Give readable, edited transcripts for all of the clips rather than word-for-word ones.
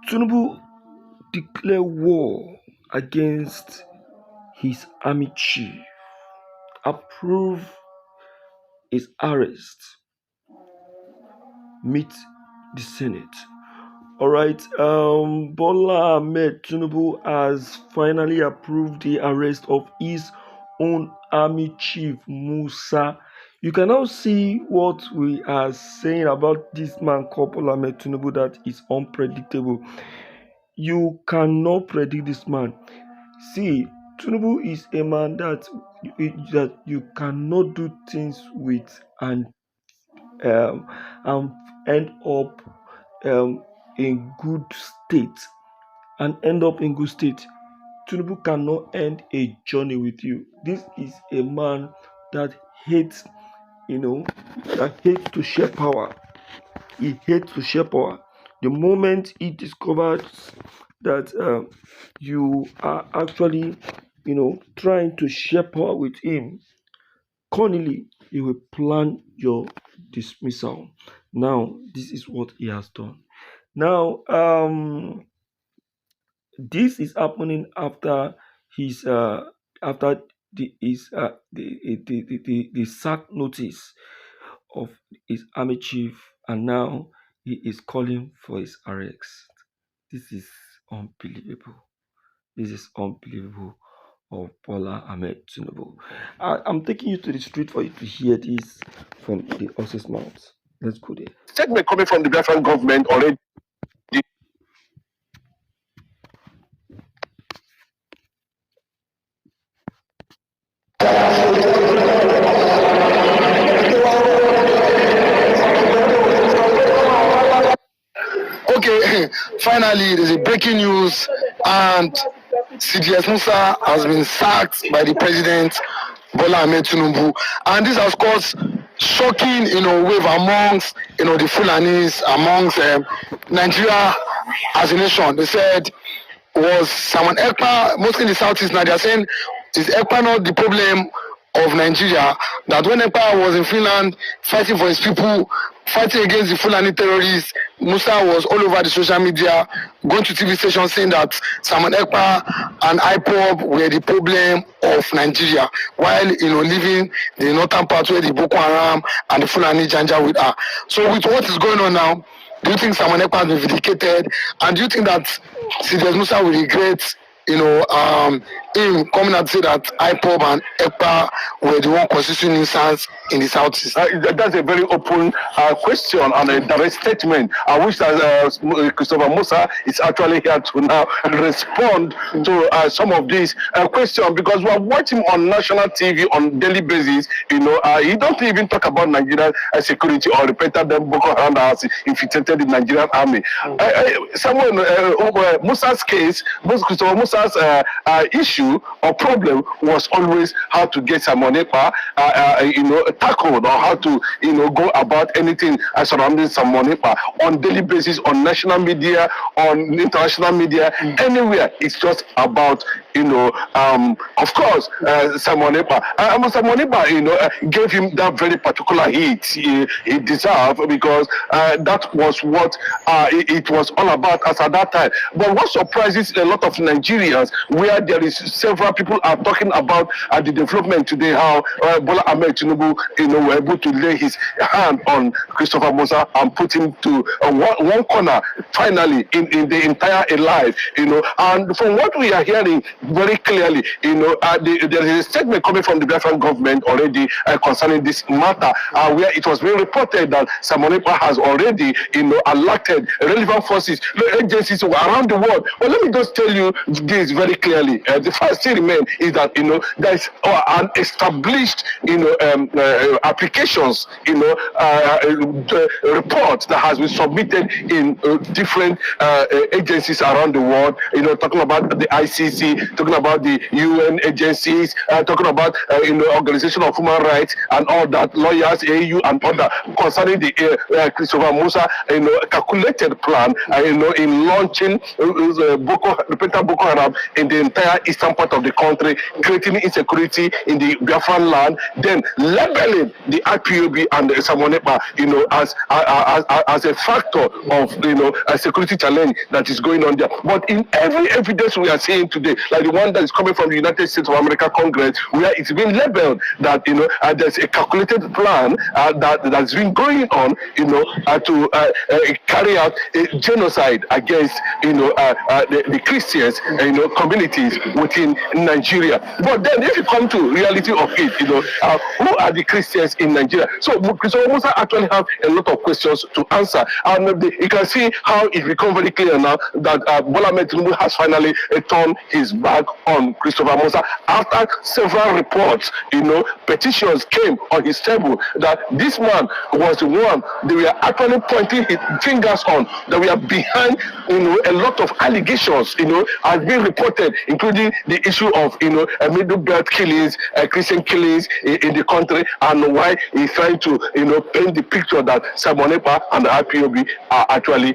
Tinubu declare war against his army chief, approve his arrest, meet the Senate. All right, Bola Ahmed Tinubu has finally approved the arrest of his own army chief, Musa. You can now see what we are saying about this man called Bola Ahmed Tinubu, that is unpredictable. You cannot predict this man. See, Tinubu is a man that you cannot do things with and end up in good state Tinubu cannot end a journey with you. This is a man that hates, that hates to share power. He hates to share power. The moment he discovers that you are actually, trying to share power with him, cunningly, he will plan your dismissal. Now, this is what he has done. Now, this is happening after his after the sack notice of his army chief, and now he is calling for his arrest. This is unbelievable. This is unbelievable of Bola Ahmed Tinubu. I'm taking you to the street for you to hear this from the horse's mouth. Let's go there. Statement coming from the Biafran government already. Okay, finally, there's a breaking news, and CDS Musa has been sacked by the president, Bola Ahmed Tinubu, and this has caused shocking, wave amongst, the Fulanis, amongst Nigeria as a nation. They said, was Simon Ekpa, mostly in the southeast now, they are saying, is Ekpa not the problem of Nigeria? That when Ekpa was in Finland fighting for his people, fighting against the Fulani terrorists, Musa was all over the social media, going to TV stations saying that Simon Ekpa and IPOB were the problem of Nigeria, while leaving the northern part where the Boko Haram and the Fulani Janja with her. So with what is going on now, do you think Simon Ekpa has been vindicated? And do you think that CDS Musa will regret him coming out to say that IPOB and EPA were the one constituting nuisance in the southeast? That's a very open question and a direct statement. I wish that Christopher Musa is actually here to now respond to some of these questions, because we are watching on national TV on daily basis. He don't even talk about Nigerian security or repeat them Boko Haram has infiltrated the Nigerian army. Musa's case, Christopher Musa's issue or problem was always how to get Simon Ekpa, tackled, or how to, go about anything surrounding Simon Ekpa on daily basis, on national media, on international media, anywhere. It's just about, of course, Simon Ekpa. Simon Ekpa, gave him that very particular hit he deserved, because that was what it was all about as at that time. But what surprises a lot of Nigerians, where there is several people are talking about the development today, how Bola Ahmed Tinubu, were able to lay his hand on Christopher Musa and put him to one corner, finally, in the entire life, and from what we are hearing very clearly, there is a statement coming from the Biafran government already concerning this matter, where it was being reported that Simon Ekpa has already, alerted relevant forces, agencies around the world. But let me just tell you this very clearly. The first thing remains is that there is an established applications, report that has been submitted in different agencies around the world. Talking about the ICC, talking about the UN agencies, talking about Organization of Human Rights and all that, lawyers, AU and other, concerning the Christopher Musa calculated plan in launching Boko Haram in the entire eastern part of the country, creating insecurity in the Biafran land, then labeled telling the IPOB and the Samonepa, as a factor of a security challenge that is going on there. But in every evidence we are seeing today, like the one that is coming from the United States of America Congress, where it's been labeled that there's a calculated plan that's been going on, to carry out a genocide against the Christians, communities within Nigeria. But then, if you come to reality of it, who are the Christians in Nigeria? So Musa actually have a lot of questions to answer, and you can see how it becomes very clear now that Bola Ahmed Tinubu has finally turned his back on Christopher Musa after several reports, petitions came on his table that this man was the one they were actually pointing his fingers on, that we are behind, a lot of allegations, has been reported, including the issue of, middle belt killings, Christian killings in the country, and why he's trying to, paint the picture that Samonepa and the IPOB are actually,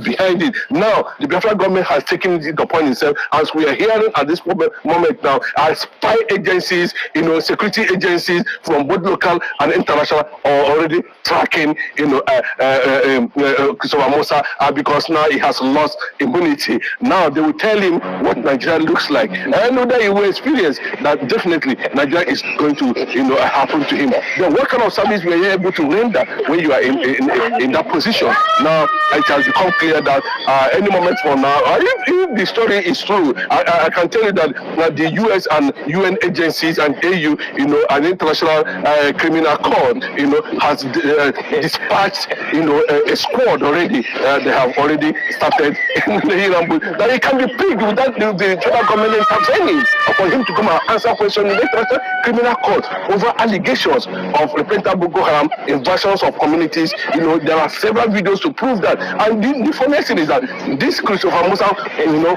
behind it. Now, the Biafra government has taken it upon itself, as we are hearing at this moment now, as spy agencies, security agencies from both local and international are already tracking, Christopher Musa, because now he has lost immunity. Now they will tell him what Nigeria looks like. And I know that he will experience that definitely Nigeria is going to, happen to him. Then what kind of service were you able to render when you are in that position? Now it has become clear that any moment from now, if the story is true, I can tell you that the US and UN agencies and AU, an international criminal court, has dispatched, a squad already. They have already started that it can be picked without the federal government intervening for him to come and answer questions in the international criminal court over allegations of repentant Boko Haram invasions of communities. There are several videos to prove that. And the funniest thing is that this Christopher Musa,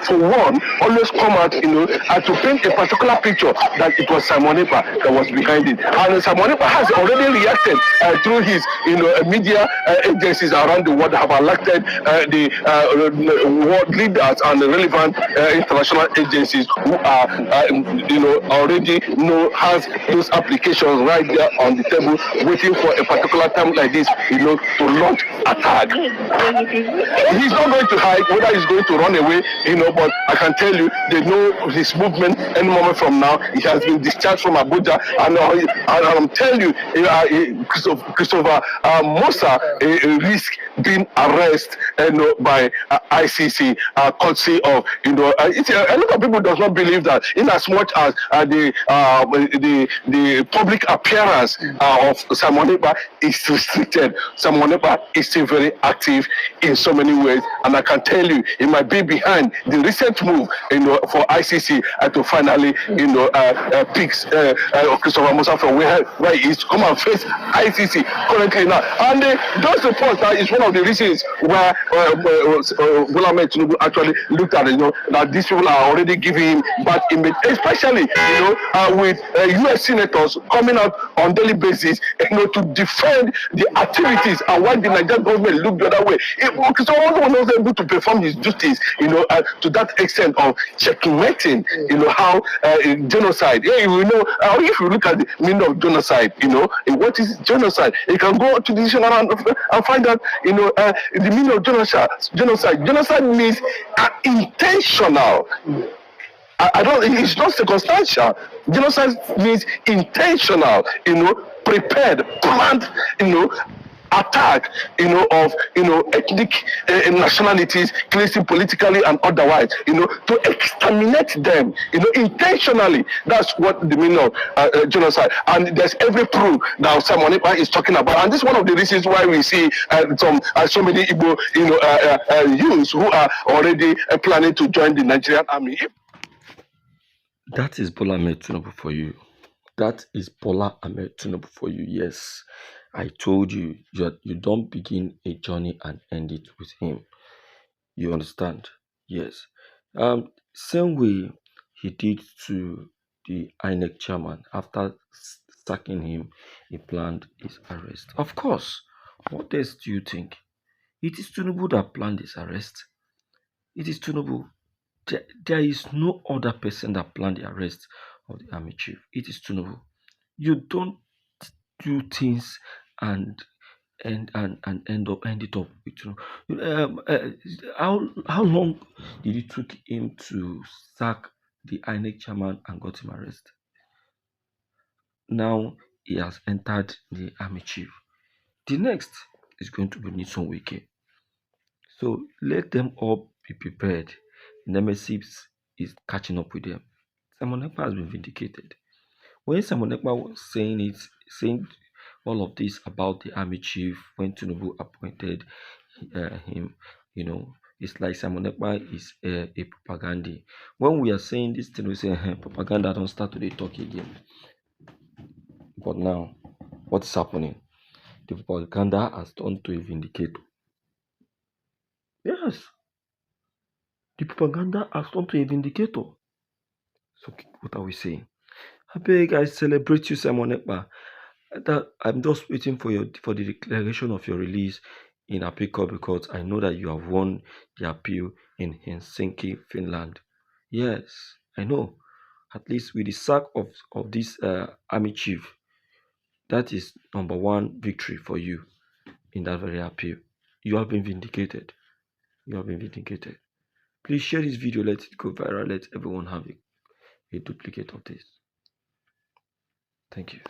for one, always come out, to paint a particular picture that it was Samonepa that was behind it. And Samonepa has already reacted through his, media agencies around the world have elected the world leaders and the relevant international agencies who are, already has those applications right there on the table, waiting for a particular time like this, to launch attack. He's not going to hide whether he's going to run away, but I can tell you, they know his movement any moment from now. He has been discharged from Abuja, and I'm telling you, Christopher Musa risk being arrested, by ICC, courtesy of, it's a lot of people does not believe that, in as much as the public appearance of Samonepa is restricted, Samonepa is still very active in so many ways, and I can tell you, it might be behind the recent move, for ICC to finally, pick Christopher Musa from where he is to come and face ICC currently now. And those reports that is one of the reasons why Bola Ahmed Tinubu actually looked at it, that these people are already giving him bad image, especially, with US senators coming out on daily basis, to defend the activities and why the Nigerian government looked the other way. Someone was able to perform his duties, to that extent of checkmating, how genocide. Yeah, if you look at the meaning of genocide, what is genocide? You can go to the dictionary and find out, the meaning of genocide. Genocide means intentional. It's not circumstantial. Genocide means intentional, prepared, planned, attack, of, ethnic nationalities, cleansing politically and otherwise, to exterminate them, intentionally. That's what the meaning of genocide. And there's every proof that Samonepa is talking about. And this is one of the reasons why we see so many Igbo, youths who are already planning to join the Nigerian army. That is Bola Ahmed Tinubu for you. That is Bola Ahmed Tinubu for you. Yes, I told you that you don't begin a journey and end it with him. You understand? Yes. Same way he did to the INEC chairman after sacking him, he planned his arrest. Of course. What else do you think? It is Tinubu that planned his arrest. It is Tinubu. There is no other person that planned the arrest of the army chief. It is Tinubu. You don't do things and end it up with how long did it took him to sack the INEC chairman and got him arrested? Now he has entered the army chief. The next is going to be Nixon Wike. So let them all be prepared. Nemesis is catching up with them. Simon Ekpa has been vindicated. When Simon Ekpa was saying all of this about the army chief when Tinubu appointed him, it's like Simon Ekpa is a propaganda. When we are saying this thing, we say propaganda don't start to talk again. But now, what's happening? The propaganda has turned to a vindicator. Yes, the propaganda has turned to a vindicator. So what are we saying? I beg, I celebrate you, Simon Ekpa. That I'm just waiting for the declaration of your release in appeal court because I know that you have won the appeal in Helsinki, Finland. Yes, I know. At least with the sack of this army chief, that is number one victory for you in that very appeal. You have been vindicated. You have been vindicated. Please share this video, let it go viral, let everyone have a duplicate of this. Thank you.